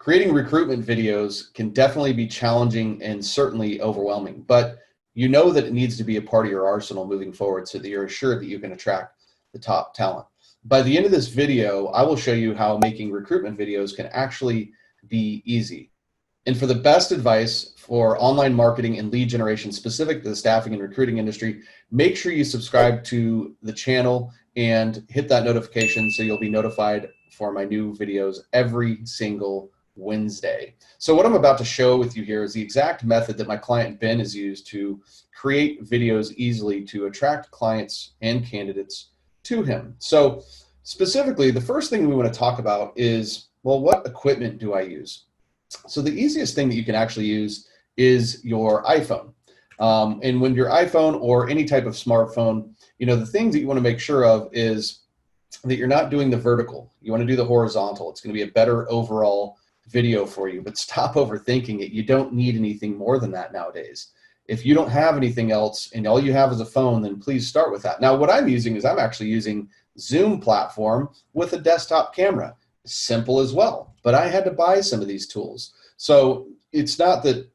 Creating recruitment videos can definitely be challenging and certainly overwhelming, but you know that it needs to be a part of your arsenal moving forward so that you're assured that you can attract the top talent. By the end of this video, I will show you how making recruitment videos can actually be easy. And for the best advice for online marketing and lead generation specific to the staffing and recruiting industry, make sure you subscribe to the channel and hit that notification so you'll be notified for my new videos every single Wednesday. So what I'm about to show with you here is the exact method that my client Ben has used to create videos easily to attract clients and candidates to him. So specifically, the first thing we want to talk about is, well, what equipment do I use? So the easiest thing that you can actually use is your iPhone. And when your iPhone or any type of smartphone, the things that you want to make sure of is that you're not doing the vertical. You want to do the horizontal. It's going to be a better overall video for you, but stop overthinking it. You don't need anything more than that nowadays. If you don't have anything else and all you have is a phone, then please start with that. Now, what I'm using is I'm actually using Zoom platform with a desktop camera. Simple as well, but I had to buy some of these tools. So it's not that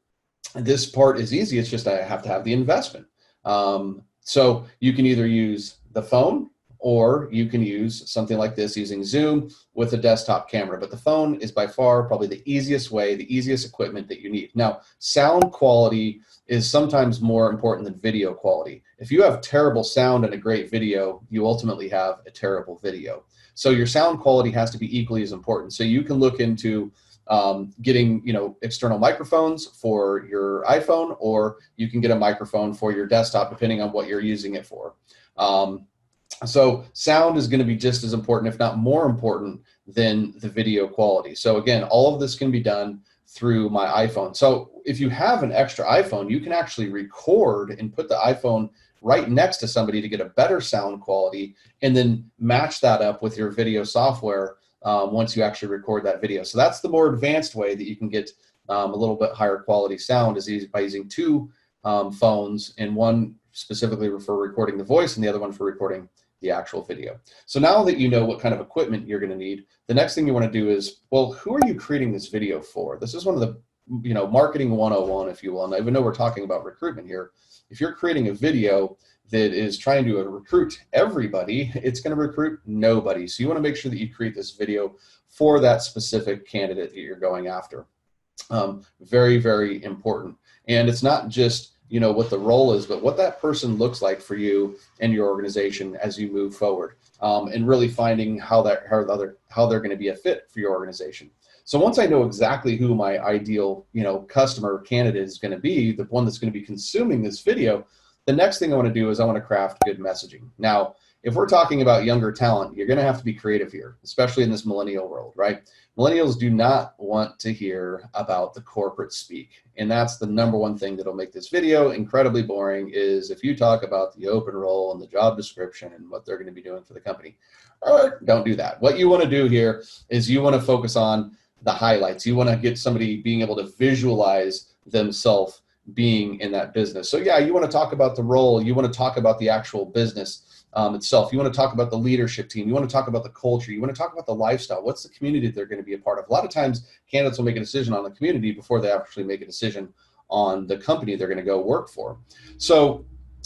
this part is easy, it's just I have to have the investment. So you can either use the phone or you can use something like this using Zoom with a desktop camera. But the phone is by far probably the easiest way, the easiest equipment that you need. Now, sound quality is sometimes more important than video quality. If you have terrible sound and a great video, you ultimately have a terrible video. So your sound quality has to be equally as important. So you can look into getting external microphones for your iPhone, or you can get a microphone for your desktop, depending on what you're using it for. So sound is going to be just as important, if not more important, than the video quality. So again, all of this can be done through my iPhone. So if you have an extra iPhone, you can actually record and put the iPhone right next to somebody to get a better sound quality, and then match that up with your video software once you actually record that video. So that's the more advanced way that you can get a little bit higher quality sound, is by using two phones, and one specifically for recording the voice and the other one for recording the actual video. So now that you know what kind of equipment you're going to need, the next thing you want to do is, well, who are you creating this video for? This is one of the marketing 101, if you will. And even though we're talking about recruitment here, if you're creating a video that is trying to recruit everybody, it's going to recruit nobody. So you want to make sure that you create this video for that specific candidate that you're going after. Very, very important. And it's not just what the role is, but what that person looks like for you and your organization as you move forward, and really finding how they're going to be a fit for your organization. So once I know exactly who my ideal, customer candidate is going to be, the one that's going to be consuming this video, the next thing I want to do is I want to craft good messaging. Now, if we're talking about younger talent, you're going to have to be creative here, especially in this millennial world, right? Millennials do not want to hear about the corporate speak. And that's the number one thing that'll make this video incredibly boring, is if you talk about the open role and the job description and what they're going to be doing for the company. Don't do that. What you want to do here is you want to focus on the highlights. You want to get somebody being able to visualize themselves being in that business. So yeah, you want to talk about the role. You want to talk about the actual business itself. You want to talk about the leadership team. You want to talk about the culture. You want to talk about the lifestyle. What's the community they're going to be a part of? A lot of times candidates will make a decision on the community before they actually make a decision on the company they're going to go work for. So,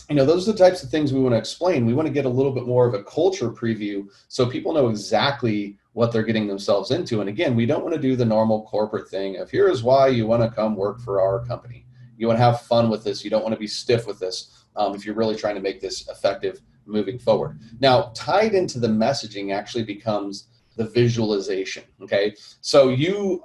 those are the types of things we want to explain. We want to get a little bit more of a culture preview so people know exactly what they're getting themselves into. And again, we don't want to do the normal corporate thing of, here's why you want to come work for our company. You want to have fun with this. You don't want to be stiff with this if you're really trying to make this effective moving forward. Now, tied into the messaging actually becomes the visualization, okay? So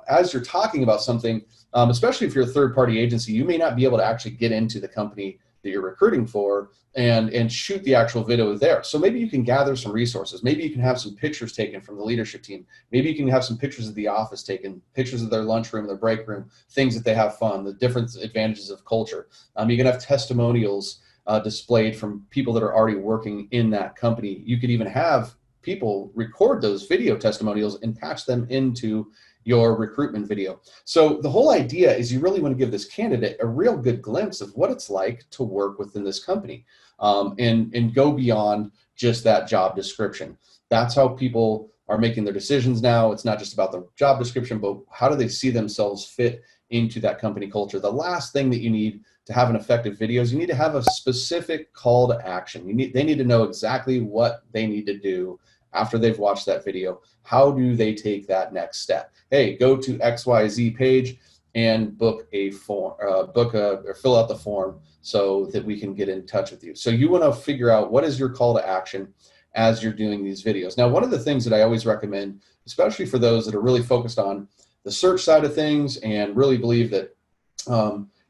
as you're talking about something, especially if you're a third-party agency, you may not be able to actually get into the company that you're recruiting for and shoot the actual video there. So maybe you can gather some resources. Maybe you can have some pictures taken from the leadership team. Maybe you can have some pictures of the office taken, pictures of their lunchroom, their break room, things that they have fun, the different advantages of culture. You can have testimonials displayed from people that are already working in that company. You could even have people record those video testimonials and patch them into your recruitment video. So the whole idea is you really want to give this candidate a real good glimpse of what it's like to work within this company, and go beyond just that job description. That's how people are making their decisions now. It's not just about the job description, but how do they see themselves fit into that company culture? The last thing that you need to have an effective video is you need to have a specific call to action. They need to know exactly what they need to do after they've watched that video. How do they take that next step? Hey, go to XYZ page and book a form, or fill out the form so that we can get in touch with you. So you want to figure out what is your call to action as you're doing these videos. Now, one of the things that I always recommend, especially for those that are really focused on the search side of things and really believe that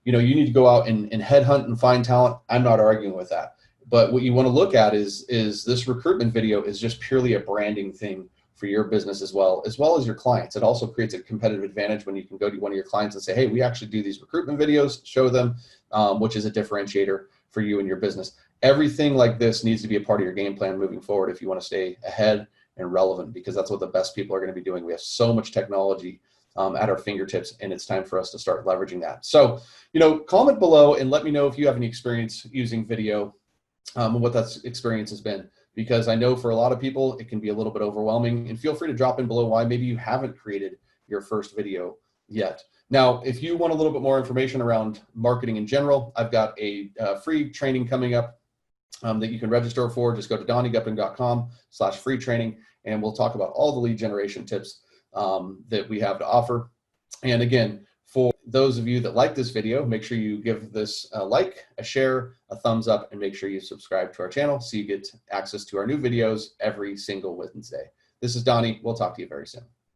you know, you need to go out and headhunt and find talent. I'm not arguing with that. But what you want to look at is this recruitment video is just purely a branding thing for your business as well as your clients. It also creates a competitive advantage when you can go to one of your clients and say, hey, we actually do these recruitment videos, show them, which is a differentiator for you and your business. Everything like this needs to be a part of your game plan moving forward if you want to stay ahead and relevant, because that's what the best people are going to be doing. We have so much technology at our fingertips, and it's time for us to start leveraging that. So, you know, comment below and let me know if you have any experience using video and what that experience has been, because I know for a lot of people it can be a little bit overwhelming. And feel free to drop in below why maybe you haven't created your first video yet. Now, if you want a little bit more information around marketing in general, I've got a free training coming up that you can register for. Just go to donniegupton.com/free training, and we'll talk about all the lead generation tips that we have to offer. And again, for those of you that like this video, make sure you give this a like, a share, a thumbs up, and make sure you subscribe to our channel so you get access to our new videos every single Wednesday. This is Donnie. We'll talk to you very soon.